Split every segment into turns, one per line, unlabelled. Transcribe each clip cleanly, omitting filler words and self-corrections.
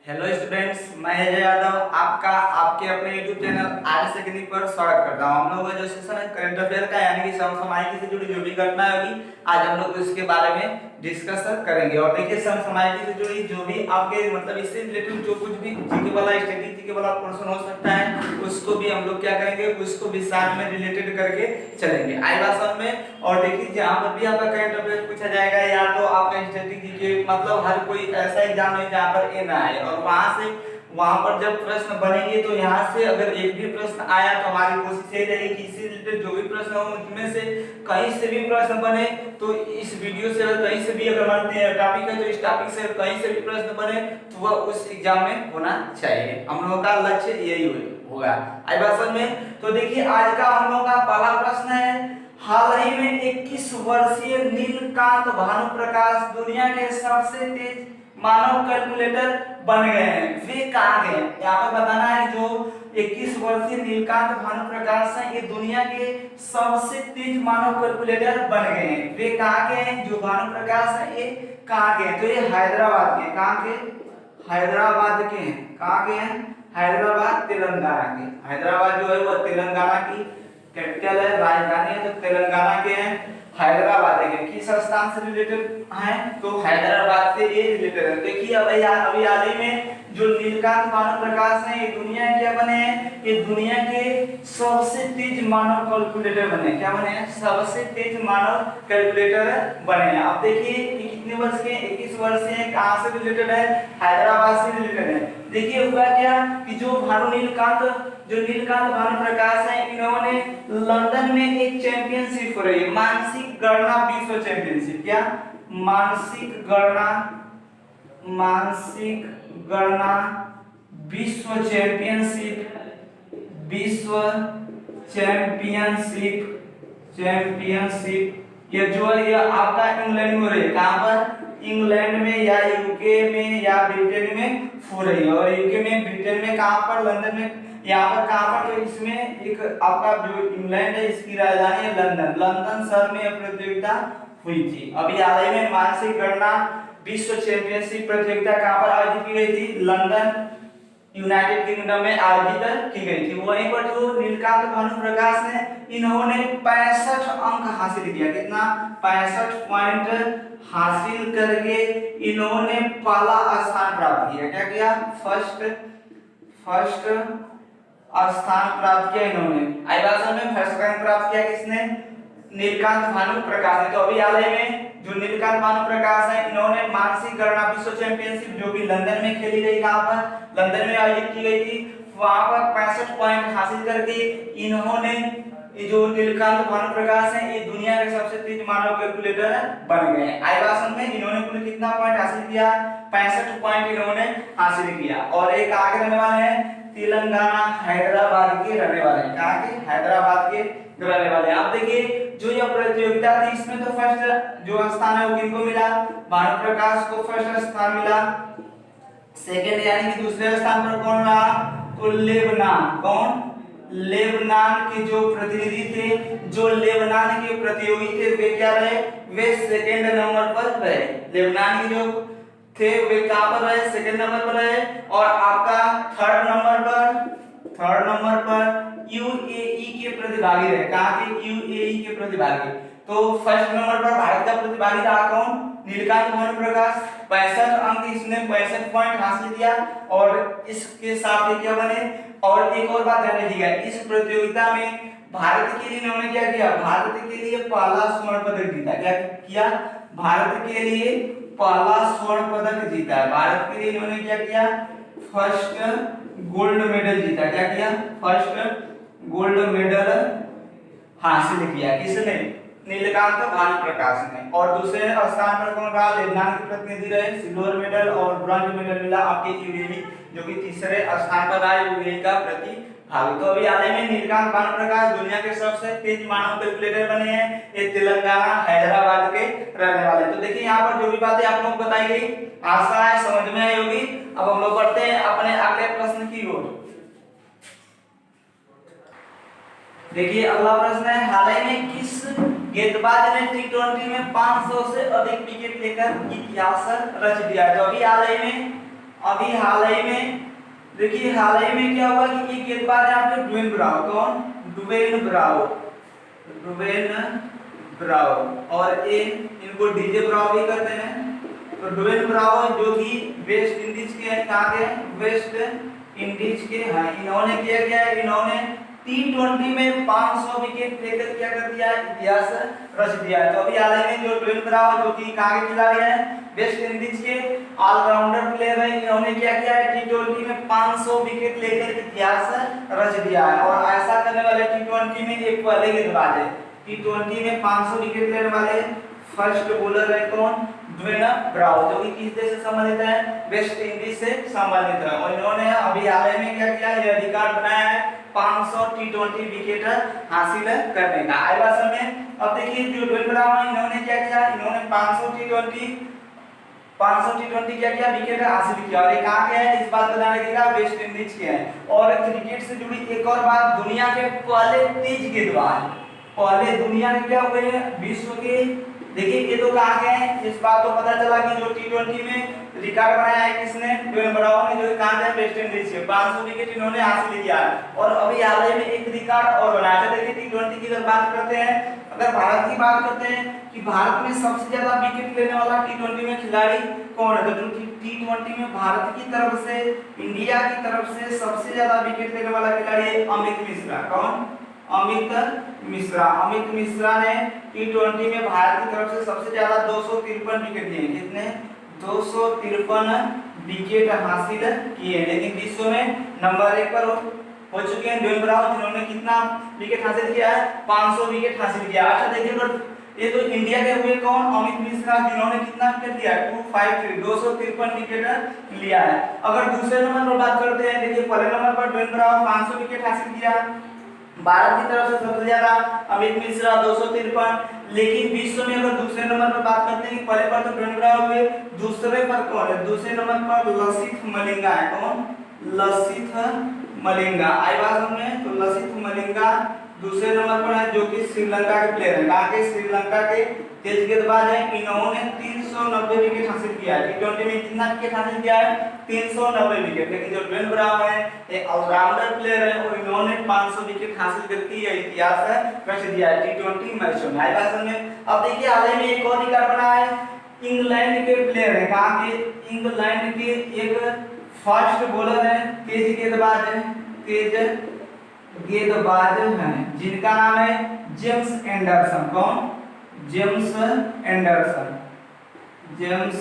Hello students, मैं अजय यादव आपका आपके अपने YouTube चैनल आर्य सेकेंडरी पर स्वागत करता हूं। हम लोग का जो सेशन है करंट अफेयर का, यानी कि समसामयिकी से जुड़ी जो भी घटनाएं होगी आज हम लोग इसके बारे में डिस्कस करेंगे। और देखिए, समसामयिकी से जुड़ी जो भी आपके मतलब इससे रिलेटेड जो कुछ भी जीके वाला स्टैटिस्टिक्स वाला क्वेश्चन हो सकता है उसको भी हम लोग क्या करेंगे, उसको भी साथ में रिलेटेड करके चलेंगे आई भाषण में। और देखिए, जहां पर भी आपका करंट अफेयर पूछा जाएगा या तो आपका स्टैटिस्टिक्स के मतलब हर कोई ऐसा एग्जाम है जहां पर ए ना आए, और वहां पर जब प्रश्न बनेंगे तो यहाँ से अगर एक भी प्रश्न आया तो हमारी कोशिश ये रहेगी कि इससे रिलेटेड जो भी प्रश्न हो उनमें से कहीं से भी प्रश्न बने तो इस वीडियो से कहीं से भी अगर मानते हैं टॉपिक है तो इस टॉपिक से कहीं से भी प्रश्न बने तो वह उस एग्जाम में होना चाहिए। हम लोगों का लक्ष्य यही होगा आज भाषण में। तो देखिए, आज का हम लोगों का पहला प्रश्न है, हाल ही में 21 वर्षीय नीलकांत भानुप्रकाश दुनिया के सबसे तेज मानव कैलकुलेटर बन गए हैं। वे कहाँ गए? यहाँ पर बताना है जो 21 वर्षीय नीलकांत भानुप्रकाश हैं ये दुनिया के सबसे तेज मानव कैलकुलेटर बन गए हैं। वे कहाँ गए हैं? जो भानुप्रकाश हैं ये कहाँ गए? तो ये हैदराबाद के, कहाँ के? हैदराबाद के हैं। कहाँ के हैं? हैदराबाद तेलंगाना के। हैदराबाद जो है वो तेलंगाना की कैपिटल है, राजधानी है, तो तेलंगाना के हैं। हैदराबाद है किस स्थान से रिलेटेड है? तो हैदराबाद से ये रिलेटेड है। देखिए, अभी हाल ही में जो नीलकांत भानुप्रकाश हैं ये दुनिया क्या बने हैं? ये दुनिया के सबसे तेज मानव कैलकुलेटर बने। क्या बने हैं? सबसे तेज मानव कैलकुलेटर बने हैं। अब देखिए, ये कितने वर्ष के? 21 वर्ष से। कहां से रिलेटेड है? हैदराबाद से रिलेटेड है। देखिए, हुआ क्या कि जो नीलकांत भानुप्रकाश हैं इन्होंने लंदन में एक चैंपियनशिप हो रही है, मानसिक गणना विश्व चैंपियनशिप। क्या? मानसिक गणना विश्व चैंपियनशिप ये जो है ये आपका इंग्लैंड में हो रही है। कहां पर? इंग्लैंड में या यूके में या ब्रिटेन में हो रही है। और यूके में, ब्रिटेन में, कहां पर? लंदन में। यहाँ पर कहां पर? तो इसमें एक आपका जो इंग्लैंड है इसकी राजधानी है लंदन शहर में यह प्रतियोगिता हुई थी। अभी हाल ही में मानसिक गणना विश्व चैंपियनशिप प्रतियोगिता कहां पर आयोजित की गई थी? लंदन यूनाइटेड किंगडम में आयोजित की गई थी। वहीं पर जो नीलकांत भानुप्रकाश ने इन्होंने 65 अंक हासिल किया। कितना? 65 पॉइंट हासिल करके इन्होंने पहला स्थान प्राप्त किया। क्या किया? फर्स्ट स्थान प्राप्त किया इन्होंने। आई भाषण में फर्स्ट रैंक प्राप्त किया किसने? नीलकांत भानुप्रकाश ने। तो अभी हाल ही में जो नीलकांत भानुप्रकाश है इन्होंने मानसिक गणना विश्व चैंपियनशिप जो कि लंदन में खेली गई, कहां पर? लंदन में आयोजित की गई थी, वहां पर 65 पॉइंट हासिल करके इन्होंने जो नीलकांत भानुप्रकाश है ये दुनिया के सबसे तेज मानव कैलकुलेटर बन गए हैं। आई भाषण में इन्होंने कुल कितना पॉइंट हासिल किया? 65 पॉइंट इन्होंने हासिल किया। और एक आगे रहने वाले हैं तेलंगाना हैदराबाद के रहने वाले हैं। कहां के? हैदराबाद के रहने वाले। आप देखिए, जो यह प्रतियोगिता थी इसमें तो फर्स्ट जो स्थान है वो किनको मिला? भानुप्रकाश को फर्स्ट स्थान मिला। सेकंड यानी कि दूसरे स्थान पर कौन रहा? तो लेबनान। कौन? लेबनान के जो प्रतिनिधि थे, जो लेबनान के प्रतियोगी थे वे क्या रहे? वे सेकंड नंबर पर रहे। लेबनान के जो थे वे कहां पर रहे? सेकंड नंबर पर रहे। और आपका थर्ड नंबर पर यूएई के प्रतिभागी रहे। कहां के? यूएई के प्रतिभागी। तो फर्स्ट नंबर पर भारत का प्रतिभागी रहा कौन? नीलकांत भानुप्रकाश। 65 अंक इसने 65 पॉइंट हासिल किया। और इसके साथ ही क्या बने? और एक और बात ध्यान रखिएगा, इस प्रतियोगिता में भारत के लिए इन्होंने क्या किया? भारत के लिए पहला स्वर्ण पदक जीता। क्या किया? भारत के लिए पहला स्वर्ण पदक जीता है। भारत के लिए इन्होंने क्या किया? फर्स्ट गोल्ड मेडल जीता। क्या किया? फर्स्ट गोल्ड मेडल हासिल किया। किसने? नीलकांत भानुप्रकाश ने। और दूसरे स्थान पर कौन रहा? लेबनान के प्रतिनिधि रहे। सिल्वर मेडल और ब्रॉन्ज मेडल मिला आपके यूएई, जो कि तीसरे स्थान पर रहा यूएई का प्रतिभागी। तो अभी हाल ही में नीलकांत भानुप्रकाश दुनिया के सबसे तेज मानव कैलकुलेटर बने हैं। ये तेलंगाना हैदराबाद के रहने वाले। तो देखिए, यहाँ पर जो भी बातें आप लोग बताई गई आशा है समझ में आई होगी। अब हम लोग बढ़ते हैं अपने अगले प्रश्न की ओर। देखिए, अगला प्रश्न है, हाल ही में किस गेंदबाज ने टी20 में 500 से अधिक विकेट लेकर इतिहास रच दिया? तो अभी हाल ही में अभी हाल ही में देखिए, हाल ही में क्या हुआ कि एक गेंदबाज है आपके ड्वेन ब्रावो। कौन? Dwayne Bravo. ड्वेन ब्रावो, और ये इनको डीजे ब्रावो भी कहते हैं। तो ड्वेन ब्रावो जो कि वेस्ट इंडीज के हैं, कहाँ के? वेस्ट इंडीज के हैं। इन्होंने क्या किया है? इन्होंने T20 में 500 विकेट लेकर क्या कर दिया है? इतिहास रच दिया है। तो अभी हाल ही में जो ड्वेन ब्रावो जो कि कहाँ के खिलाड़ी हैं? वेस्ट इंडीज के ऑलराउंडर प्लेयर है। इन्होंने क्या किया है? T20 में 500 विकेट लेकर इतिहास रच दिया है। और ऐसा करने वाले T20 में एक पहले गेंदबाज है। T20 में 500 विकेट लेने वाले फर्स्ट बॉलर है कौन? ड्वेन ब्रावो, जो कि किस देश से संबंधित है? वेस्ट इंडीज से संबंधित है। और इन्होंने अभी हाल ही में क्या किया? यह रिकॉर्ड बनाया है 500 T20 विकेट हासिल करने का। आई बात समझ में? अब देखिए जो ड्वेन ब्रावो इन्होंने क्या किया? इन्होंने 500 T20 क्या किया? विकेट हासिल किया। और ये कहाँ के हैं? इस बात को ध्यान रखिएगा, वेस्ट इंडीज के हैं। और क्रिकेट से जुड़ी एक और बात, दुनिया के पहले तेज गेंदबाज, पहले दुनिया के क्या हुए हैं? विश्व के, देखिए ये तो कहाँ गए हैं? इस बात तो पता चला कि जो T20 में रिकॉर्ड बनाया है किसने? ड्वेन ब्रावो ने, जो कहाँ गए? वेस्ट इंडीज से 500 विकेट इन्होंने हासिल किया है। और अभी हाल ही में एक रिकॉर्ड और बनाया था। देखिए T20 की अगर बात करते हैं, अगर भारत की बात करते हैं कि भारत में सबसे ज्यादा विकेट लेने वाला T20 में खिलाड़ी कौन है? तो T20 में भारत की तरफ से, इंडिया की तरफ से सबसे ज्यादा विकेट लेने वाला खिलाड़ी है अमित मिश्रा। कौन? अमित मिश्रा। अमित मिश्रा ने T20 में भारत की तरफ से सबसे ज्यादा 253 विकेट लिए। कितने? 253 विकेट हासिल किए। लेकिन विश्व में नंबर 1 पर हो चुके हैं ड्वेन ब्रावो, जिन्होंने कितना विकेट हासिल किया है? 500 विकेट हासिल किया। अच्छा देखिए, ये तो इंडिया के हुए कौन? अमित मिश्रा, जिन्होंने कितना विकेट लिया? 253 विकेट लिया है। अगर दूसरे नंबर पर बात करते हैं, देखिए पहले नंबर पर ड्वेन ब्रावो 500 विकेट हासिल किया भारत की तरफ से सबसे ज्यादा अमित मिश्रा 253। लेकिन विश्व में अगर दूसरे नंबर पर बात करते हैं, पहले पर तो ड्वेन ब्रावो हुए, दूसरे पर कौन है? दूसरे नंबर पर लसिथ मलिंगा है। कौन? लसिथ मलिंगा। आई बात हमने, तो लसिथ मलिंगा दूसरे नंबर पर है, जो कि श्रीलंका के प्लेयर है। कहाँ के? श्रीलंका के तेज गेंदबाज है। इन्होंने 390 विकेट हासिल किया है। T20 में कितना विकेट हासिल किया है? 390 विकेट। लेकिन जो ड्वेन ब्रावो है ये ऑलराउंडर प्लेयर है, और इन्होंने 500 विकेट हासिल करके यह इतिहास रच दिया है T20 मैचों में। आई बात समझ में? अब देखिए हाल ही में एक और रिकॉर्ड बना है, इंग्लैंड के प्लेयर है। कहाँ के? इंग्लैंड के एक फास्ट बॉलर है, तेज गेंदबाज है, तेज गेंदबाज हैं, जिनका नाम है जेम्स एंडरसन। कौन? James Anderson. James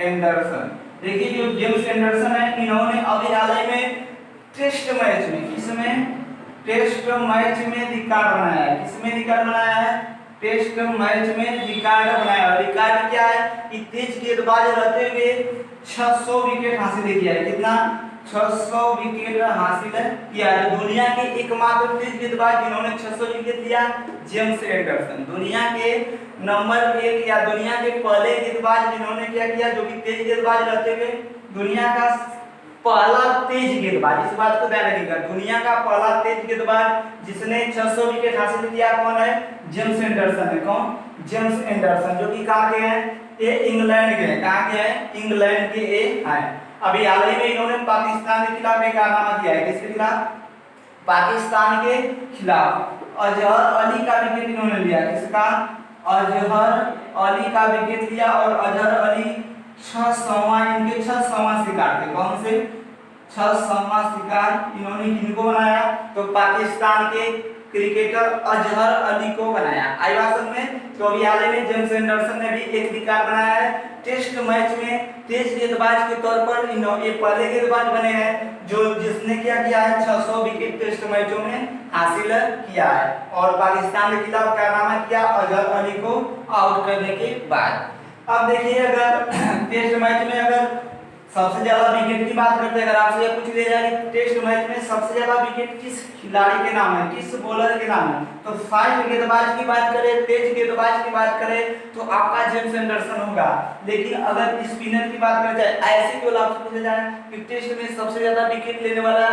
Anderson. देखिए जो जेम्स एंडरसन है, इन्होंने अभी हाल ही में टेस्ट मैच में, किसमें? टेस्ट मैच में रिकॉर्ड बनाया है। किसमें रिकॉर्ड बनाया है? टेस्ट मैच में रिकॉर्ड बनाया है। रिकॉर्ड क्या है? कि तेज गेंदबाज रहते हुए 600 विकेट हासिल किया है। कितना? 600 विकेट हासिल किया है। दुनिया के एकमात्र तेज गेंदबाज जिन्होंने 600 विकेट लिया, जेम्स एंडरसन। दुनिया के नंबर 1 या दुनिया के पहले गेंदबाज जिन्होंने क्या किया, जो कि तेज गेंदबाज रहते हुए दुनिया का पहला तेज गेंदबाज, इस बात को ध्यान रखिएगा, दुनिया का पहला तेज गेंदबाज जिसने 600 विकेट हासिल किया कौन है? जेम्स एंडरसन है। कौन? जेम्स एंडरसन, जो कि कहाँ के हैं? ये इंग्लैंड के हैं। कहाँ के हैं? इंग्लैंड के ये हैं। अभी हाल ही में इन्होंने पाकिस्तान के खिलाफ एक कारनामा किया है। किसके खिलाफ? पाकिस्तान के खिलाफ अजहर अली का विकेट इन्होंने लिया। किसका? अजहर अली का विकेट लिया। और अजहर अली 600वां, इनके 600वां शिकार थे। कौन से? 600वां शिकार इन्होंने किनको बनाया? तो पाकिस्तान के क्रिकेटर अजहर अली को बनाया। आई बात समझ में? तो अभी हाल ही में जेम्स एंडरसन ने भी एक रिकॉर्ड बनाया है, टेस्ट मैच में तेज गेंदबाज के तौर पर ये पहले गेंदबाज बने हैं जो जिसने क्या किया है? 600 विकेट टेस्ट मैचों में हासिल किया है। और पाकिस्तान के खिलाफ कारनामा किया अजहर अली को आउट करने के बाद। अब देखिए अगर टेस्ट मैच में अगर सबसे ज्यादा विकेट की बात करते हैं, अगर आपसे यह पूछ लिया जाए कि टेस्ट मैच में सबसे ज्यादा विकेट किस खिलाड़ी के नाम है, किस बॉलर के नाम है, तो फास्ट गेंदबाज की बात करें, तेज गेंदबाज की बात करें तो आपका जेम्स एंडरसन होगा। लेकिन अगर स्पिनर की बात करें जाए, ऐसे केवल आपसे पूछा जाए कि टेस्ट में सबसे ज्यादा विकेट लेने वाला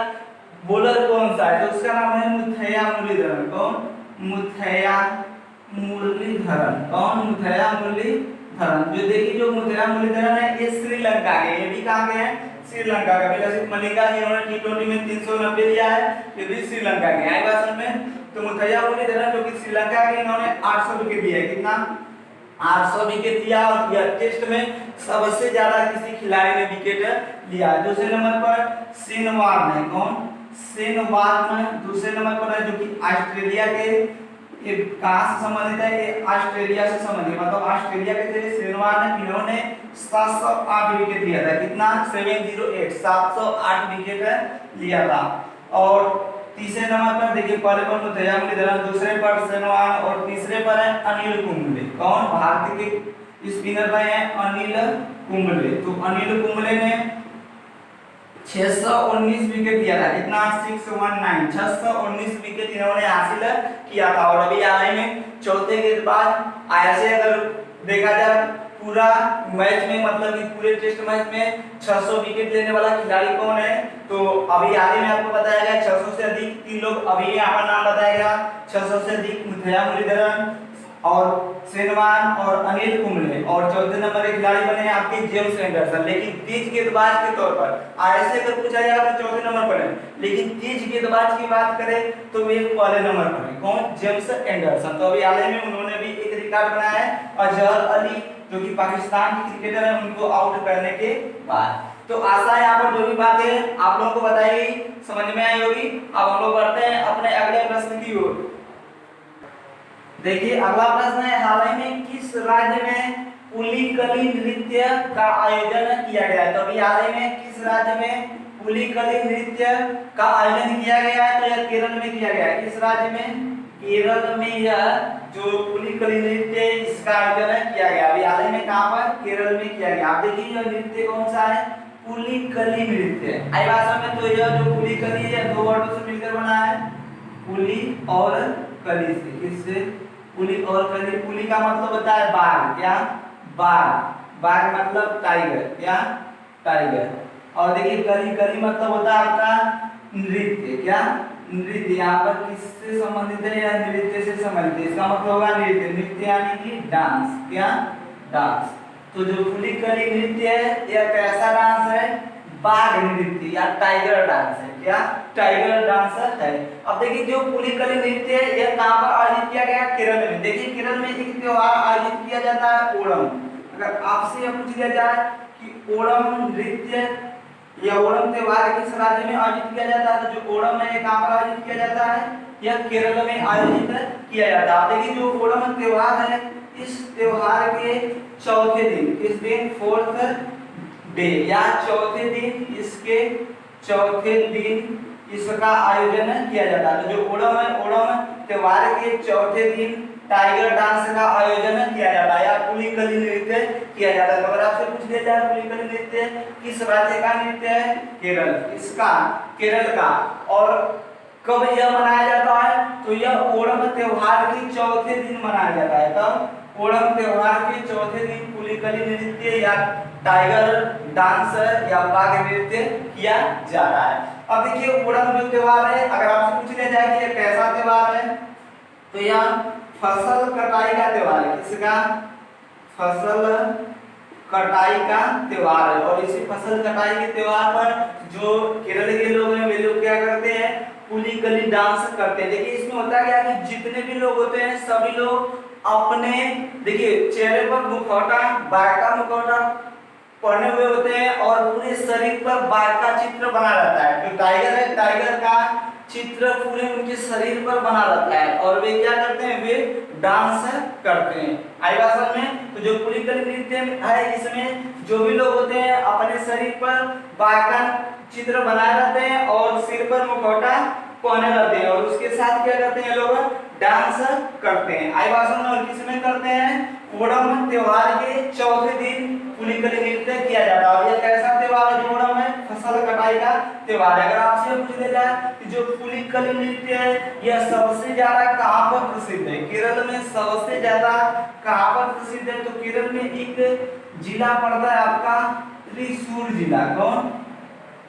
बॉलर कौन सा है, तो उसका नाम है मुथैया मुरलीधरन। कौन? मुथैया मुरलीधरन। कौन? मुथैया मुरलीधरन। जो देखिए जो मुथैया मुरलीधरन है ये श्रीलंका के, ये भी कहाँ के हैं? श्रीलंका का, विलासित मलिंगा जिन्होंने T20 में 390 लिया है, ये भी श्रीलंका के। आई बात समझ में? तो मुथैया मुरलीधरन जो कि श्रीलंका के, इन्होंने 800 विकेट लिया है। कितना? 800 विकेट लिया। और यह टेस्ट में सबसे ज्यादा किसी खिलाड़ी ने विकेट लिया। दूसरे नंबर पर शेन वॉर्न है। कौन? शेन वॉर्न दूसरे नंबर पर है, जो कि ऑस्ट्रेलिया के, ये कहां से संबंधित है? ये ऑस्ट्रेलिया से संबंधित, मतलब ऑस्ट्रेलिया के थे शेन वॉर्न, इन्होंने 708 विकेट लिया था। कितना? 708 विकेट लिया था। और तीसरे नंबर पर देखिए, पहले पर मुथैया मुरलीधरन, दूसरे पर शेन वॉर्न और तीसरे पर है अनिल कुंबले। कौन? भारतीय के स्पिनर रहे हैं अनिल कुंबले। तो अनिल कुंबले ने 619 विकेट लिया था। कितना? 619 विकेट इन्होंने हासिल किया था। और अभी हाल ही में चौथे गेंदबाज ऐसे अगर देखा जाए पूरा मैच में, मतलब कि पूरे टेस्ट मैच में 600 विकेट लेने वाला खिलाड़ी कौन है? तो अभी हाल ही में आपको बताया गया 600 से अधिक 3 लोग अभी यहाँ पर नाम बताया गया। 600 से अधिक मुथैया मुरलीधरन और शेन वॉर्न और अनिल कुंबले। और चौथे नंबर के खिलाड़ी बने हैं आपके जेम्स एंडरसन। लेकिन तेज गेंदबाज के तौर पर ऐसे अगर पूछा जाए तो चौथे नंबर पर है, लेकिन तेज गेंदबाज की बात करें तो वे पहले नंबर पर है। कौन? James Anderson. तो अभी हाल ही में उन्होंने भी एक रिकॉर्ड बनाया है अजहर अली, जो कि पाकिस्तान की क्रिकेटर है, उनको आउट करने के बाद। तो आशा है यहाँ पर जो भी बातें आप लोगों को बताई गई समझ में आई होगी। अब हम लोग बढ़ते हैं अपने अगले प्रश्न की ओर। देखिए अगला प्रश्न है, हाल ही में किस राज्य में पुलिकली नृत्य का आयोजन किया गया है? तो अभी हाल ही में किस राज्य में पुलिकली नृत्य का आयोजन किया गया है? तो यह केरल में किया गया है। किस राज्य में? केरल में यह जो पुलिकली नृत्य इसका आयोजन किया गया। अभी हाल ही में कहां पर? केरल में किया गया। आप देखिए यह नृत्य कौन सा है? पुलिकली नृत्य। आई भाषा में तो यह जो पुलिकली है दो वर्डों से मिलकर बना है, पुली और कली से। किससे? पुली और कली। पुली का मतलब होता है बाघ। क्या? बाघ। बाघ मतलब टाइगर। क्या? टाइगर। और देखिए कली, कली मतलब होता है आपका नृत्य। क्या? नृत्य। यहाँ पर किससे संबंधित है? या नृत्य से संबंधित है। इसका मतलब होगा नृत्य। नृत्य यानी कि डांस। क्या? डांस। तो जो पुलिकली नृत्य है यह कैसा डांस है? बाघ नृत्य या टाइगर डांस है। क्या? टाइगर डांस है। अब देखिए जो पुलिकली नृत्य है यह कहां पर आयोजित किया गया? केरल में। देखिए केरल में एक त्योहार आयोजित किया जाता है ओणम। अगर आपसे यह पूछ लिया जाए कि ओणम नृत्य या ओणम त्योहार किस राज्य में आयोजित किया जाता है, तो जो ओणम है कहां पर आयोजित किया जाता है? यह केरल में आयोजित किया जाता है। देखिए जो ओणम त्योहार है, इस त्योहार के चौथे दिन, किस दिन? 4th डे या चौथे दिन, इसके चौथे दिन इसका आयोजन किया जाता है। तो जो ओणम है, ओणम त्योहार के चौथे दिन टाइगर डांस का आयोजन किया जाता है या पुलिकली नृत्य किया जाता है। तो अगर आपसे पूछ लिया जाए पुलिकली नृत्य किस राज्य का नृत्य है? केरल। इसका? केरल का। और कब यह मनाया जाता है? तो यह ओणम त्योहार के चौथे दिन मनाया जाता है। तब ओणम त्योहार के चौथे दिन पुलिकली नृत्य या टाइगर डांस या बाघ नृत्य किया जा रहा है। अब देखिए ओणम जो त्योहार है, अगर आपसे पूछ लिया जाए कि यह कैसा त्योहार है, तो यह फसल कटाई का त्योहार है। किसका? फसल कटाई का त्योहार है। और इसी फसल कटाई के त्योहार पर जो केरल के लोग हैं वे लोग क्या करते हैं? पुलिकली डांस करते हैं। देखिए इसमें होता क्या है कि जितने भी लोग होते हैं सभी लोग अपने, देखिए चेहरे पर मुखौटा, बाघ का मुखौटा पहने हुए होते हैं और पूरे शरीर पर बाघ का चित्र बना रहता है। जो टाइगर है, टाइगर का चित्र पूरे उनके शरीर पर बना रहता है। और वे क्या करते हैं? वे डांस करते हैं। आई भाषा में तो जो पुलिकली नृत्य है, इसमें जो भी लोग होते हैं अपने शरीर पर बाघ का चित्र बनाए रहते हैं और सिर पर मुखौटा पहने रहते हैं और उसके साथ क्या करते हैं? लोग डांस करते हैं। आई भाषा में और किसमें करते हैं? ओणम त्योहार के चौथे दिन पुलिकली नृत्य किया जाता है। और यह कैसा त्योहार है जो ओणम है? फसल कटाई का त्योहार है। अगर आपसे पूछ लिया जाए कि जो पुलिकली नृत्य है यह सबसे ज्यादा कहां पर प्रसिद्ध है? केरल में सबसे ज्यादा कहां पर प्रसिद्ध है? तो केरल में एक जिला पड़ता है आपका त्रिशूर जिला। कौन?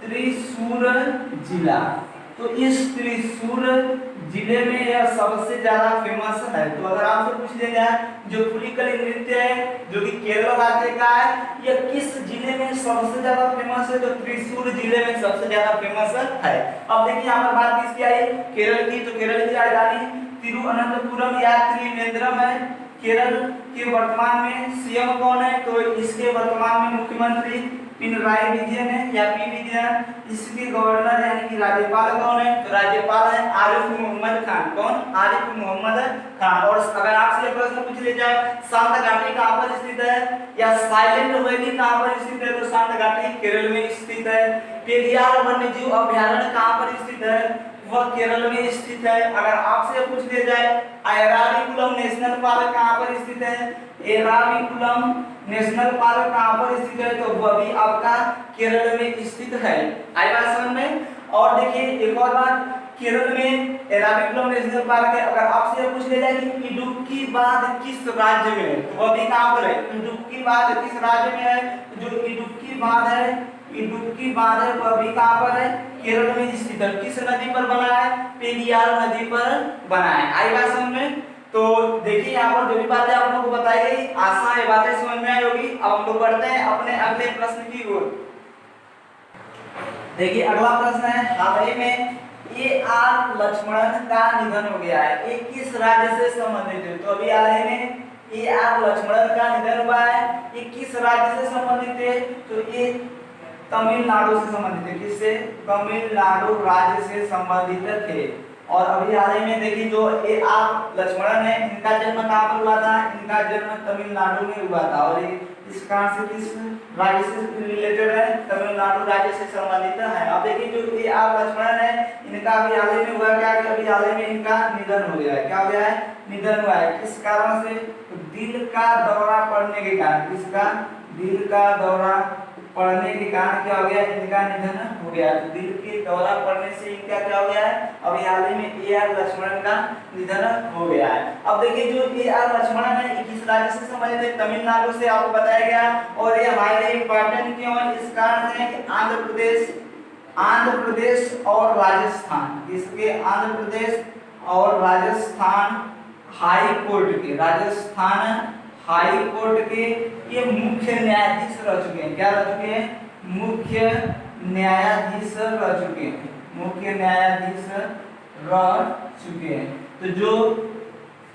त्रिशूर जिला। तो इस त्रिशूर जिले में यह सबसे ज्यादा फेमस है। तो अगर आपसे पूछ लिया जाए जो पुलिकली नृत्य है जो कि केरल राज्य का है, यह किस जिले में सबसे ज्यादा फेमस है? तो त्रिशूर जिले में सबसे ज्यादा फेमस है। अब देखिए यहाँ पर बात किसकी आई? केरल की। तो केरल की राजधानी तिरुवनंतपुरम या त्रिवेंद्रम है। केरल के वर्तमान में सीएम कौन है? तो इसके वर्तमान में मुख्यमंत्री पिनराई विजयन है या पी विजयन। इसके गवर्नर यानी कि राज्यपाल कौन है? तो राज्यपाल है आरिफ मोहम्मद खान। कौन? आरिफ मोहम्मद खान। और अगर आपसे प्रश्न पूछ लिया जाए शांत घाटी कहां पर स्थित है या साइलेंट वैली कहां पर स्थित है? तो शांत घाटी केरल में स्थित है। पेरियार वन्यजीव अभयारण्य कहां पर स्थित है? वह केरल में स्थित है। अगर आपसे पूछ लिया जाए एराविकुलम नेशनल पार्क कहां पर स्थित है? एराविकुलम नेशनल पार्क कहां पर स्थित है? तो वह भी आपका केरल में स्थित है। आई बात समझ में? और देखिए एक और बात, केरल में एराविकुलम नेशनल पार्क है। अगर आपसे पूछ लिया जाए कि इडुक्की बांध किस राज्य में है? तो वह भी कहां पर है? इडुक्की बांध किस राज्य में है? जो इडुक्की बांध है, इडुक्की बांध है वह भी कहां पर है? केरल में स्थित है। किस नदी पर बना है? पेरियार नदी पर बना है। आई बात समझ में? तो देखिए यहाँ पर जो भी बातें आप लोगों को बताई गई आसान है, बातें समझ में आई होगी। अब हम लोग बढ़ते हैं अपने अगले प्रश्न की ओर। देखिए अगला प्रश्न है, हाल ही में ए.आर. लक्ष्मणन का निधन हो गया है। ये किस राज्य से संबंधित है? तो अभी हाल ही में ए.आर. लक्ष्मणन का निधन हुआ है। ये किस राज्य से संबंधित है? तो ये तमिलनाडु से संबंधित है। किससे? तमिलनाडु राज्य से संबंधित थे। और अभी हाल ही में देखिए जो ए.आर. लक्ष्मणन है, इनका जन्म कहां पर हुआ था? इनका जन्म तमिलनाडु में हुआ था। और इस कारण से किस राज्य से रिलेटेड है? तमिलनाडु राज्य से संबंधित है। अब देखिए जो ए.आर. लक्ष्मणन है, इनका अभी हाल ही में हुआ क्या कि अभी हाल ही में इनका निधन हो गया है। क्या हो गया है? निधन हुआ है। किस कारण से? तो दिल का दौरा पड़ने के कारण। किसका? दिल का दौरा पड़ने के कारण क्या हो गया? इनका निधन हो गया। तो दिल के दौरा पड़ने से इनका क्या हो गया है? अभी हाल ही में ए.आर. लक्ष्मणन का निधन हो गया है। अब देखिए जो ए.आर. लक्ष्मणन है किस राज्य से संबंधित है? तमिलनाडु से आपको बताया गया। और ये हमारे लिए इंपॉर्टेंट क्यों है? इस कारण से कि आंध्र प्रदेश और राजस्थान, किसके? आंध्र प्रदेश और राजस्थान हाई कोर्ट के, राजस्थान हाई कोर्ट के ये मुख्य न्यायाधीश रह चुके हैं। क्या रह चुके हैं? मुख्य न्यायाधीश रह चुके हैं। मुख्य न्यायाधीश रह चुके हैं। तो जो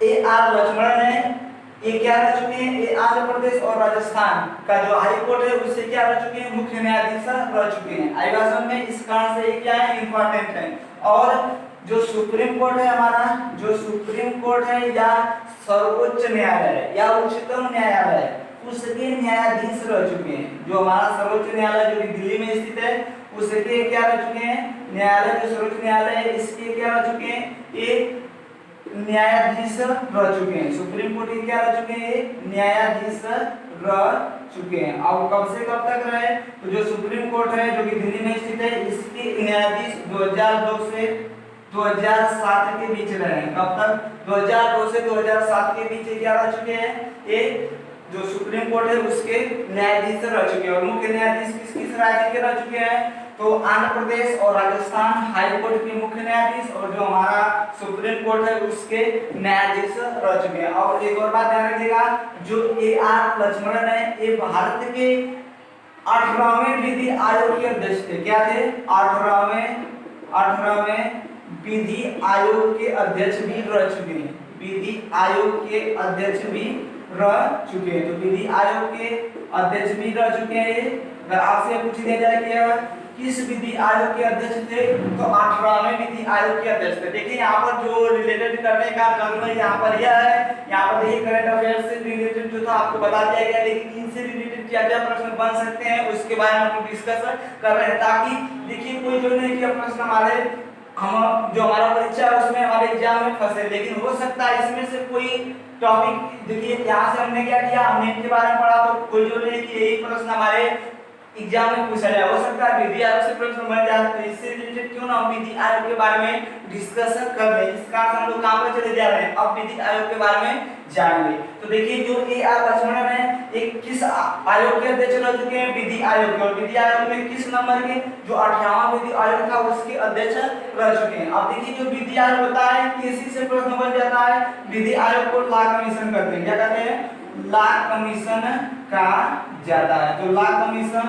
ए.आर. लक्ष्मणन है ये क्या रह चुके हैं? ये आंध्र प्रदेश और राजस्थान का जो हाई कोर्ट है उससे क्या रह चुके हैं? मुख्य न्यायाधीश रह चुके हैं। आई बात समझ में? इस कारण से ये क्या है? इंपॉर्टेंट है। और जो सुप्रीम कोर्ट है हमारा, जो सुप्रीम कोर्ट है या सर्वोच्च न्यायालय या उच्चतम न्यायालय, उसके न्यायाधीश रह चुके हैं। जो हमारा सर्वोच्च न्यायालय जो कि दिल्ली में स्थित है उसके क्या रह चुके हैं? न्यायालय जो सर्वोच्च न्यायालय है इसके क्या रह चुके हैं? ये न्यायाधीश रह चुके हैं। सुप्रीम कोर्ट के क्या रह चुके हैं? न्यायाधीश रह चुके हैं। अब कब से कब तक रहे? तो जो सुप्रीम कोर्ट है जो कि दिल्ली में स्थित है इसके न्यायाधीश 2002 से 2007 के बीच रहे। कब तक? 2002 से 2007 के बीच क्या रह चुके हैं? ये जो सुप्रीम कोर्ट है उसके न्यायाधीश रह चुके हैं। और मुख्य न्यायाधीश किस किस राज्य के रह चुके हैं? तो आंध्र प्रदेश और राजस्थान हाई कोर्ट के मुख्य न्यायाधीश और जो हमारा सुप्रीम कोर्ट है उसके न्यायाधीश रह चुके हैं। और एक और बात ध्यान रखिएगा, जो ए.आर. लक्ष्मणन है ये भारत के 18वें विधि आयोग के अध्यक्ष थे। क्या थे? 18वें विधि आयोग के अध्यक्ष भी रह चुके हैं। विधि आयोग के अध्यक्ष भी रह चुके हैं। तो विधि आयोग के अध्यक्ष भी रह चुके हैं। अगर आपसे पूछ लिया जाए कि किस विधि आयोग के अध्यक्ष थे? तो 18वें विधि आयोग के अध्यक्ष थे। देखिए यहाँ पर जो रिलेटेड करने का क्रम है यहाँ पर यह है। यहाँ पर देखिए करंट अफेयर से रिलेटेड जो था आपको बता दिया गया, लेकिन इनसे रिलेटेड क्या क्या प्रश्न बन सकते हैं उसके बारे में हम डिस्कस कर रहे हैं, ताकि देखिए कोई जो नहीं कि प्रश्न हमारे हम जो हमारा परीक्षा है उसमें हमारे एग्जाम में फंसे। लेकिन हो सकता है इसमें से कोई टॉपिक, देखिए यहाँ से हमने क्या किया, हमने इनके बारे में पढ़ा तो कोई जो नहीं कि यही प्रश्न हमारे एग्जाम में पूछा जाए, हो सकता है विधि आयोग से प्रश्न बन जाए, तो इससे रिलेटेड क्यों ना हम विधि आयोग के बारे में डिस्कशन कर लें। इस कारण हम लोग कहां पर चले जा रहे हैं, अब विधि आयोग के बारे में जानेंगे। तो देखिए जो ए आर लक्ष्मणन है एक किस आयोग के अध्यक्ष रह चुके हैं, विधि आयोग के, और विधि आयोग में किस नंबर के, जो 18वां विधि आयोग था उसके अध्यक्ष रह चुके हैं। अब देखिए जो विधि आयोग होता है इसी से प्रश्न बन जाता है, विधि आयोग को लॉ कमीशन कहते हैं, क्या कहते हैं, लॉ कमीशन कहा जाता है। तो लॉ कमीशन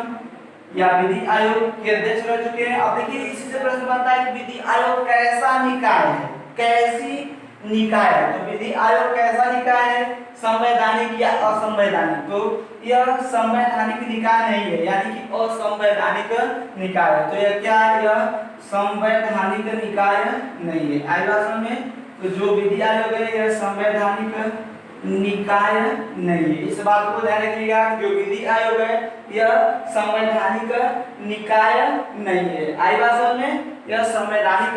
या विधि आयोग के अध्यक्ष रह चुके हैं। अब देखिए इसी से प्रश्न बनता है कि विधि आयोग कैसा निकाय है, कैसी निकाय है। तो विधि आयोग कैसा निकाय है, संवैधानिक या असंवैधानिक। तो यह संवैधानिक निकाय नहीं है, यानी कि असंवैधानिक निकाय है। तो यह क्या है, यह संवैधानिक निकाय नहीं है। आई बात समझ में। तो जो विधि आयोग है यह संवैधानिक निकाय नहीं है, इस बात को ध्यान रखिएगा। जो विधि आयोग है यह संवैधानिक निकाय नहीं है। आई बात समझ में, यह संवैधानिक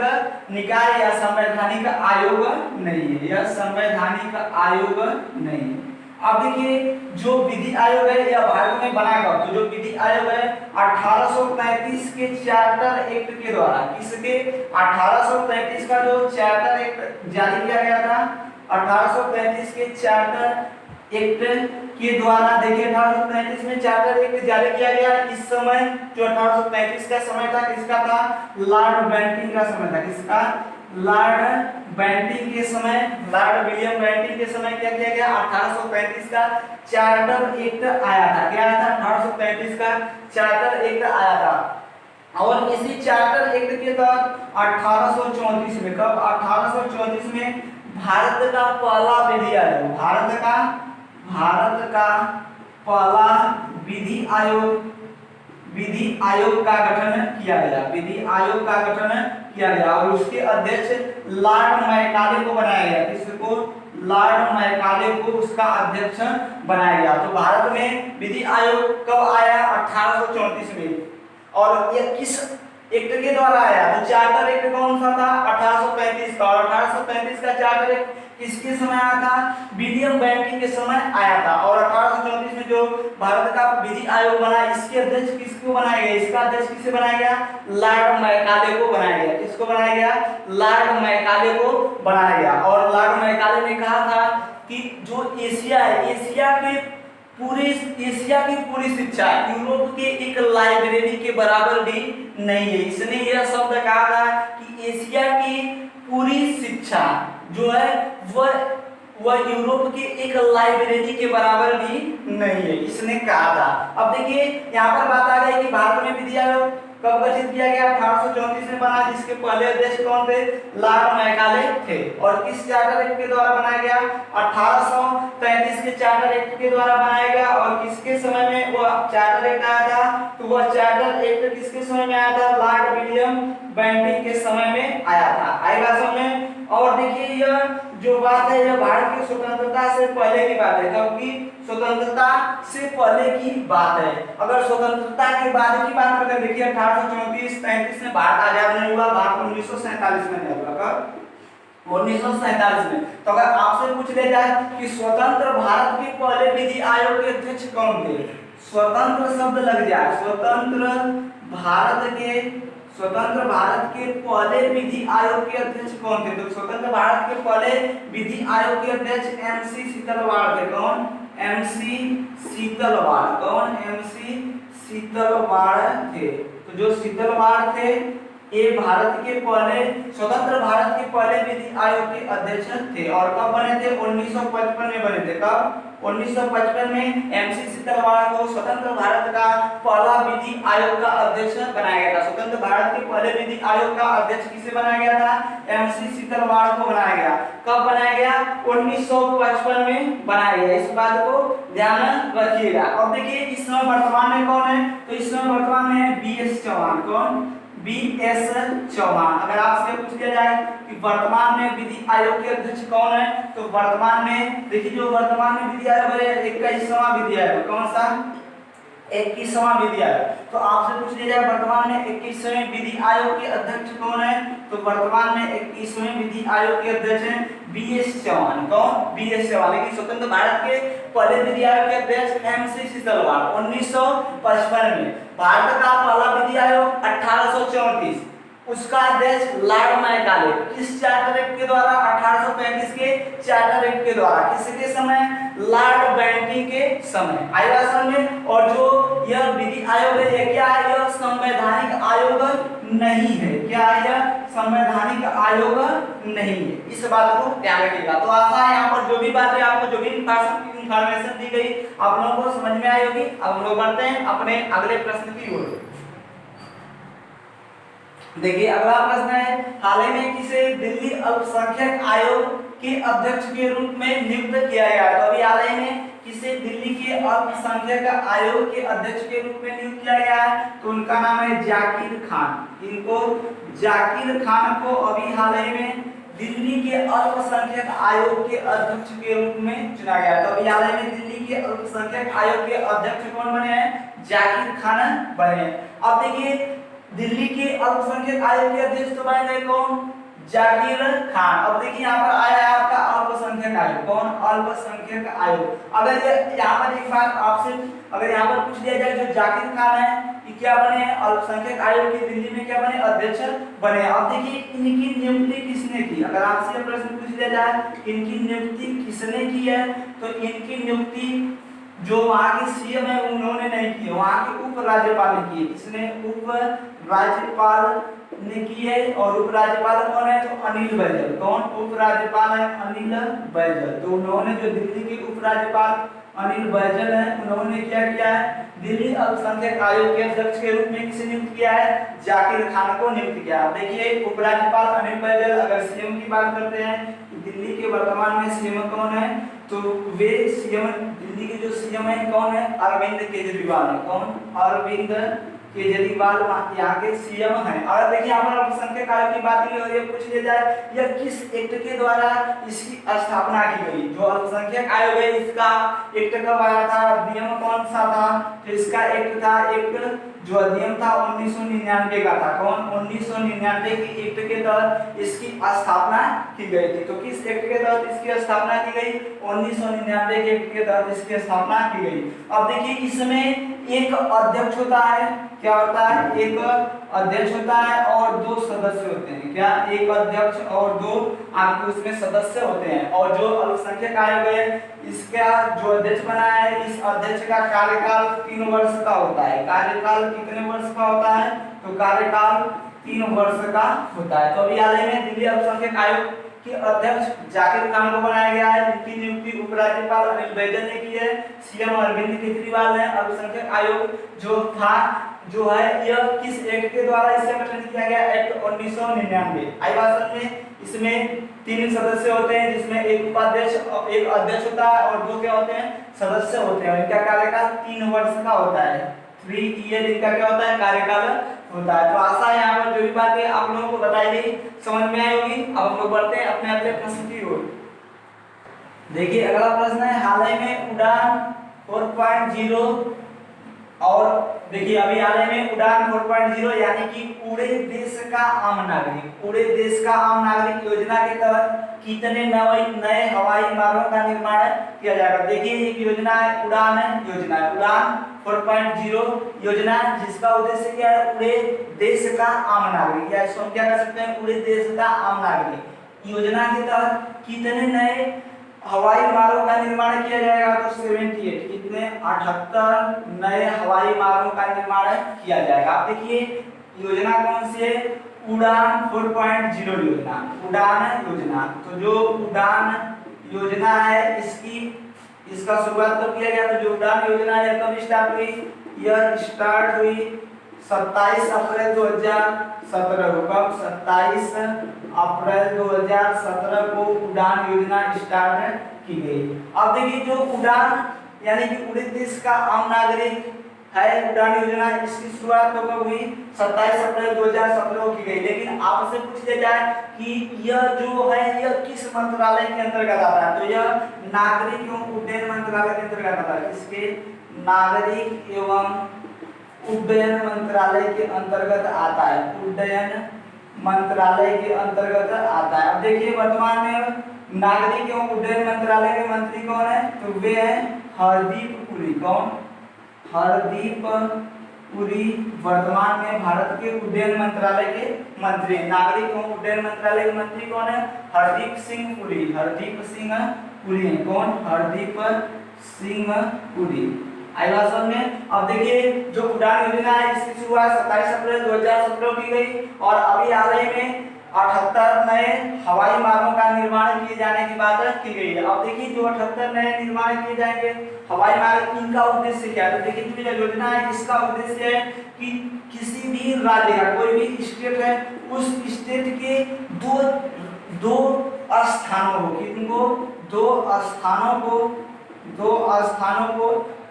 निकाय या संवैधानिक आयोग नहीं है, यह संवैधानिक आयोग नहीं है। अब देखिए जो विधि आयोग है यह भारत में बना कब, तो जो विधि आयोग है 1833 के चार्टर एक्ट के द्वारा, किसके, 1833 का जो चार्टर एक्ट जारी किया गया था, 1833 के चार्टर एक्ट के द्वारा। देखिए 1833 में चार्टर एक्ट जारी किया गया। इस समय जो 1833 का समय था किसका था, लॉर्ड बेंटिंक का समय था। किसका, लॉर्ड बेंटिंक के समय, लॉर्ड विलियम बेंटिंक के समय क्या किया गया, 1835 का चार्टर एक्ट आया था। क्या आया था, 1835 का चार्टर एक्ट आया था। और इसी चार्टर एक्ट के तहत 1834 में, कब, 1834 में भारत का पहला विधि आयोग, भारत का पहला विधि आयोग का गठन किया गया, विधि आयोग का गठन किया गया। और उसके अध्यक्ष लॉर्ड मैकाले को बनाया गया। किसको, लॉर्ड मैकाले को उसका अध्यक्ष बनाया गया। तो भारत में विधि आयोग कब आया, 1834 में। और यह किस एक्ट के द्वारा आया, तो चार्टर एक्ट कौन सा था, 1835 का। और 1835 का चार्टर एक्ट किसके समय आया था, विलियम बेंटिंक के समय आया था। और 1834 में जो भारत का विधि आयोग बना, इसके अध्यक्ष किसको बनाया गया, इसका अध्यक्ष किसे बनाया गया, लॉर्ड मैकाले को बनाया गया। किसको बनाया गया, लॉर्ड मैकाले को बनाया गया। और लॉर्ड मैकाले ने कहा था कि जो एशिया है, एशिया की पूरी शिक्षा यूरोप के एक लाइब्रेरी के बराबर भी नहीं है। इसने यह शब्द कहा था कि एशिया की पूरी शिक्षा जो है वह यूरोप के एक लाइब्रेरी के बराबर भी नहीं है, इसने कहा था। अब देखिए यहाँ पर बात आ गई कि भारत में विधि आयोग कब गठित किया गया, 1834 में बना, जिसके पहले अध्यक्ष कौन थे, लॉर्ड मैकाले थे। और किस चार्टर एक्ट के द्वारा बनाया गया, 1833 के चार्टर एक्ट के द्वारा बनाया गया। और किसके समय में वह चार्टर एक्ट आया था, तो वह चार्टर एक्ट किसके समय में आया था, लॉर्ड विलियम बेंटिंक के समय में आया था। आई बात समझ में। और देखिए यह जो बात है यह भारत की स्वतंत्रता से पहले की बात है, क्योंकि स्वतंत्रता से पहले की बात है। अगर स्वतंत्रता के बाद की बात करें, देखिए 1834-35 में भारत आजाद नहीं हुआ, भारत 1947 में नहीं हुआ। कब, 1947 में। तो अगर आपसे पूछ लिया जाए कि स्वतंत्र भारत के पहले विधि आयोग के अध्यक्ष कौन थे, स्वतंत्र शब्द लग जाए, स्वतंत्र भारत के पहले विधि आयोग के अध्यक्ष कौन थे, तो स्वतंत्र भारत के पहले विधि आयोग के अध्यक्ष MC सीतलवाड़ थे। कौन, MC सीतलवाड़। कौन, MC सीतलवाड़ थे। तो जो सीतलवाड़ थे ये भारत के पहले, स्वतंत्र भारत के पहले विधि आयोग के अध्यक्ष थे। और कब बने थे, 1955 में बने थे। कब, 1955 में MC सीतलवाड़ को स्वतंत्र भारत का पहला विधि आयोग का अध्यक्ष बनाया गया था। स्वतंत्र भारत के पहले विधि आयोग का अध्यक्ष किसे बनाया गया था, MC सीतलवाड़ को बनाया गया। कब बनाया गया, 1955 में बनाया गया। इस बात को ध्यान रखिएगा। अब देखिए इस समय वर्तमान में कौन है, तो इस समय वर्तमान में है BS चौहान। कौन, BS चौहान। अगर आपसे पूछ लिया जाए कि वर्तमान में विधि आयोग के अध्यक्ष कौन है, तो वर्तमान में देखिए जो वर्तमान में विधि आयोग है 21वां विधि आयोग। कौन सा, 21वां विधि आयोग। तो आपसे पूछ लिया जाए वर्तमान में 21वें विधि आयोग के अध्यक्ष कौन है, तो वर्तमान में 21वें विधि आयोग के अध्यक्ष हैं बीएस चौहान। कौन? बीएस चौहान। लेकिन स्वतंत्र भारत के पहले विधि आयोग के अध्यक्ष एमसी सीतलवाड़ 1955 में। भारत का पहला विधि आयोग 1834, उसका अध्यक्ष लॉर्ड मैकाले। किस चार्टर एक्ट के द्वारा? 1835 के चार्टर एक्ट के द्वारा। किसके समय? लॉर्ड बैंटिंग के समय। आई बात समझ में? और जो यह विधि आयोग है यह क्या है? यह संवैधानिक आयोग नहीं है। क्या है? यह संवैधानिक आयोग नहीं है। इस बात को ध्यान रखिएगा। तो आशा है यहाँ पर जो भी बातें आपको जो भी इंफॉर्मेशन दी गई आप लोगों को समझ में आई होगी। अब हम लोग बढ़ते हैं अपने अगले प्रश्न की ओर। देखिए अगला प्रश्न है, हाल ही में किसे दिल्ली अल्पसंख्यक आयोग के अध्यक्ष के रूप में नियुक्त किया गया? तो अभी हाल ही में किसे दिल्ली के अल्पसंख्यक आयोग के अध्यक्ष के रूप में नियुक्त किया गया है? तो उनका नाम है जाकिर खान। इनको जाकिर खान को अभी हाल ही में दिल्ली के अल्पसंख्यक आयोग के अध्यक्ष के रूप में चुना गया। तो अभी हाल ही में दिल्ली के अल्पसंख्यक आयोग के अध्यक्ष कौन बने हैं? जाकिर खान बने। अब देखिए दिल्ली के अल्पसंख्यक आयोग के अध्यक्ष तो बने गए कौन? जाकिर खान। अब देखिए यहाँ पर आया है आपका अल्पसंख्यक आयोग। कौन? अल्पसंख्यक आयोग। अगर यहाँ पर एक बात आपसे अगर यहाँ पर पूछ दिया जाए जो जाकिर खान है ये क्या बने हैं? अल्पसंख्यक आयोग के दिल्ली में क्या बने? अध्यक्ष बने। अब देखिए इनकी नियुक्ति किसने की? अगर आपसे यह प्रश्न पूछ दिया जाए इनकी नियुक्ति किसने की है, तो इनकी नियुक्ति जो वहाँ के सीएम है उन्होंने नहीं की है, वहाँ के उप राज्यपाल ने की है। किसने? उप राज्यपाल ने की है। और उप राज्यपाल कौन है? तो अनिल बैजल। कौन उप राज्यपाल है? अनिल बैजल। तो उन्होंने जो दिल्ली के उप राज्यपाल अनिल बैजल है उन्होंने क्या किया है? दिल्ली अल्पसंख्यक आयोग के अध्यक्ष के रूप में किसे नियुक्त किया है? जाकिर खान को नियुक्त किया। देखिए उप राज्यपाल अनिल बैजल। अगर सीएम की बात करते हैं कि दिल्ली के वर्तमान में सीएम कौन है, तो वे सीएम दिल्ली के जो सीएम है कौन है? अरविंद केजरीवाल है। कौन? अरविंद केजरीवाल यहाँ के सीएम हैं। और देखिए यहाँ पर अल्पसंख्यक आयोग की बात की और ये पूछ लिया जाए यह किस एक्ट के द्वारा इसकी स्थापना की गई? जो अल्पसंख्यक आयोग है इसका एक्ट कब आया था? अधिनियम कौन सा था? तो इसका एक्ट था एक्ट जो अधिनियम था 1999 का था। कौन? 1999 के एक्ट के तहत इसकी स्थापना की गई थी। तो किस एक्ट के तहत इसकी स्थापना की गई? 1999 के एक्ट के तहत इसकी स्थापना की गई। अब देखिए इसमें एक अध्यक्ष होता है। क्या होता है? एक अध्यक्ष होता है और दो सदस्य होते हैं। क्या? एक अध्यक्ष और दो आपके उसमें सदस्य होते हैं। और जो अल्पसंख्यक आयोग है इसका जो अध्यक्ष बना है इस अध्यक्ष का कार्यकाल 3 वर्ष का होता है। कार्यकाल कितने वर्ष का होता है? तो कार्यकाल 3 वर्ष का होता है। तो अभी हाल ही में दिल्ली अल्पसंख्यक आयोग के अध्यक्ष जाकिर खान को बनाया गया है। इनकी नियुक्ति उपराज्यपाल अनिल बैजल ने की है। सीएम अरविंद केजरीवाल ने। अल्पसंख्यक आयोग जो है यह किस एक्ट के द्वारा इसे गठन किया गया? एक्ट 1999। आई बात समझ में? इसमें 3 सदस्य होते हैं जिसमें एक उपाध्यक्ष एक अध्यक्ष होता है और 2 क्या होते हैं? सदस्य होते हैं। इनका कार्यकाल 3 वर्ष का होता है। 3 ईयर इनका क्या होता है? कार्यकाल होता है। तो आशा है यहाँ पर जो भी बातें आप लोगों को बताई गई समझ में आई होगी। अब हम लोग बढ़ते हैं अपने अगले प्रश्न की ओर। देखिए अगला प्रश्न है, हाल ही में उड़ान 4.0 और देखिए अभी हाल ही में उड़ान 4.0 यानी कि उड़े देश का आम नागरिक योजना के तहत कितने नए हवाई मार्गों का निर्माण किया जाएगा? देखिए एक योजना है उड़ान उड़ान 4.0 योजना जिसका उद्देश्य क्या है? उड़े देश का आम नागरिक, या इसको हम क्या कर सकते हैं? उड़े देश का आम नागरिक योजना के तहत कितने नए हवाई मार्गों का निर्माण किया जाएगा? तो 78 कितने? 78 नए हवाई मार्गों का निर्माण किया जाएगा। आप देखिए योजना कौन सी है? उड़ान 4.0 योजना। उड़ान योजना, तो जो उड़ान योजना है इसका शुरुआत कब किया गया? तो जो उड़ान योजना है कब स्टार्ट हुई? यह स्टार्ट हुई 27 अप्रैल 2017 को। कब? 27 अप्रैल 2017 को उड़ान योजना स्टार्ट की गई। अब देखिए जो उड़ान यानी कि उड़े देश का आम नागरिक है उड़ान योजना, इसकी शुरुआत कब हुई? 27 अप्रैल 2017 को की गई। लेकिन आपसे पूछ लिया जाए कि यह जो है यह किस मंत्रालय के अंतर्गत आता है? तो यह नागरिक एवं उड्डयन मंत्रालय के अंतर्गत आता है। किसके? नागरिक एवं उड्डयन मंत्रालय के अंतर्गत आता है, उड्डयन मंत्रालय के अंतर्गत आता है। अब देखिए वर्तमान में नागरिक एवं उड्डयन मंत्रालय के मंत्री कौन है, तो वे हैं हरदीप पुरी। कौन, हरदीप पुरी वर्तमान में भारत के उड्डयन मंत्रालय के मंत्री। नागरिक एवं उड्डयन मंत्रालय के मंत्री कौन है, हरदीप सिंह पुरी। हरदीप सिंह पुरी है कौन, हरदीप सिंह पुरी। आई बात समझ में। अब देखिए जो उड़ान योजना है इसकी शुरुआत 27 अप्रैल 2017 की गई और अभी हाल ही में 78 नए हवाई मार्गों का निर्माण किए जाने की बात की गई है। अब देखिए जो 78 नए निर्माण किए जाएंगे हवाई मार्ग, इनका उद्देश्य क्या है, तो देखिए जो योजना है इसका उद्देश्य है कि किसी भी राज्य का, कोई भी स्टेट है, उस स्टेट के दो स्थानों को, किनको, दो स्थानों को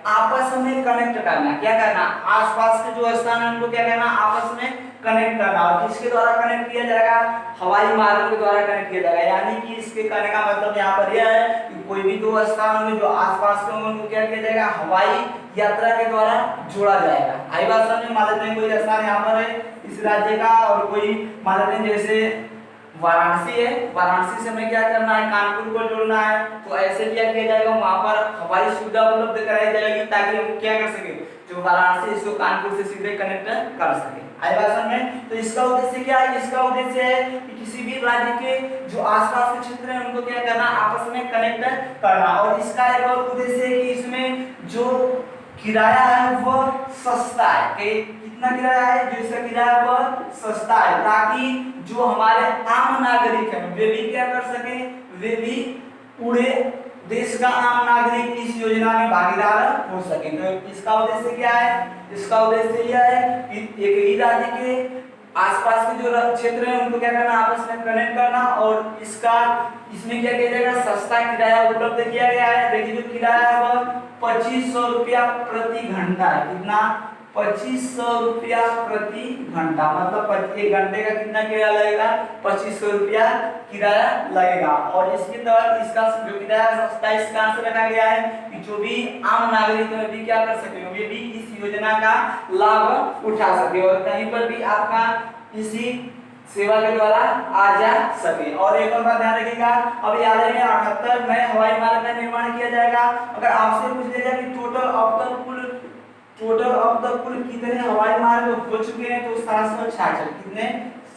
आपस में कनेक्ट करना। क्या करना, आसपास के जो स्थान है उनको क्या करना, आपस में कनेक्ट करना। और किसके द्वारा कनेक्ट किया जाएगा, हवाई मार्ग के द्वारा कनेक्ट किया जाएगा। यानी कि इसके कहने का मतलब यहाँ पर यह है कि कोई भी दो स्थान में जो आसपास के उनको क्या किया जाएगा, हवाई यात्रा के द्वारा जोड़ा जाएगा। आई बात समझ में। मान लेते हैं कोई स्थान यहाँ पर है इस राज्य का और कोई मान लेते हैं जैसे वाराणसी है, वाराणसी से हमें क्या करना है, कानपुर को जोड़ना है, तो ऐसे क्या किया जाएगा, वहां पर हवाई सुविधा उपलब्ध कराई जाएगी ताकि हम क्या कर सके, जो वाराणसी इसको कानपुर से सीधे कनेक्ट कर सके। आई बात समझ में। तो इसका उद्देश्य क्या है, इसका उद्देश्य है कि किसी भी राज्य के जो आसपास के क्षेत्र हैं उनको क्या करना, आपस में कनेक्ट करना। और इसका एक और उद्देश्य है कि इसमें जो किराया है वो सस्ता है, कि कितना किराया है, जो इसका किराया वो सस्ता है, ताकि जो हमारे आम नागरिक हैं वे भी क्या कर सके, वे भी पूरे देश का आम नागरिक इस योजना में भागीदार हो सके। तो इसका उद्देश्य क्या है, इसका उद्देश्य यह है कि एक ही राज्य के आसपास के जो क्षेत्र हैं उनको क्या करना, आपस में कनेक्ट करना। और इसमें क्या किया जाएगा, सस्ता किराया उपलब्ध किया गया है। देखिए जो किराया है वह 2500 रुपया प्रति घंटा है। कितना, 2500 रुपया प्रति घंटा, मतलब एक घंटे का कितना किराया लगेगा, 2500 रुपया किराया लगेगा। और इसके तहत इसका जो किराया सस्ता, इसका आंसर रखा गया है कि जो भी आम नागरिक है भी क्या कर सके, वे भी इस योजना का लाभ उठा सके और कहीं पर भी आपका इसी सेवा के द्वारा आ जा सके। और एक और बात ध्यान रखिएगा, अभी हाल ही में 78 नए हवाई मार्ग का निर्माण किया जाएगा। अगर आपसे पूछ लिया जाए कि टोटल ऑफ द कुल कितने हवाई मार्ग हो चुके हैं, तो 766। कितने,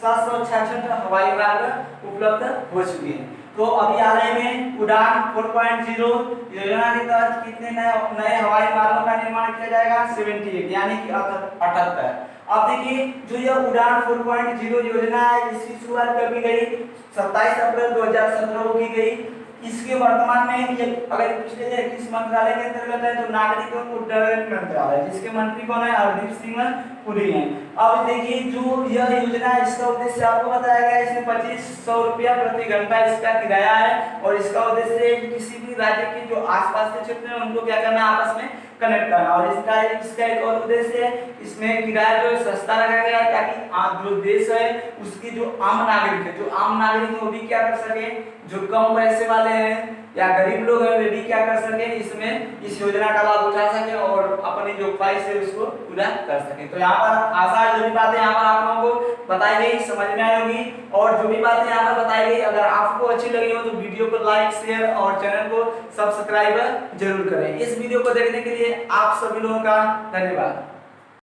766 हवाई मार्ग उपलब्ध हो चुके हैं। तो अभी हाल ही में उड़ान 4.0 योजना के तहत कितने नए हवाई मार्गों का निर्माण किया जाएगा, 78, यानी कि 78। अब देखिए जो यह उड़ान 4.0 योजना है इसकी शुरुआत कब की गई, 27 अप्रैल 2017 को की गई। इसके वर्तमान में ये अगर पूछे जाए किस मंत्रालय के अंतर्गत है, तो नागरिक एवं उड्डयन मंत्रालय, जिसके मंत्री कौन है, हरदीप सिंह पुरी हैं। अब देखिए जो यह योजना है इसका उद्देश्य आपको बताया गया है, इसमें 2500 रुपया प्रति घंटा इसका किराया है। और इसका उद्देश्य है कि किसी भी राज्य के जो आसपास के क्षेत्र हैं उनको क्या करना, आपस में कनेक्ट करना। और इसका एक और उद्देश्य है, इसमें किराया जो सस्ता रखा गया है ताकि जो देश है उसकी जो आम नागरिक वो भी क्या कर सके, जो कम पैसे वाले हैं या गरीब लोग हैं वे भी क्या कर सके, इसमें इस योजना का लाभ उठा सके और अपनी जो ख्वाहिश है उसको पूरा कर सके। तो यहाँ पर आशा है जो भी बातें यहाँ पर आप लोगों को बताई गई समझ में आई होगी। और जो भी बातें यहाँ पर बताई गई अगर आपको अच्छी लगी हो तो वीडियो को लाइक, शेयर और चैनल को सब्सक्राइब जरूर करें। इस वीडियो को देखने के लिए आप सभी लोगों का धन्यवाद।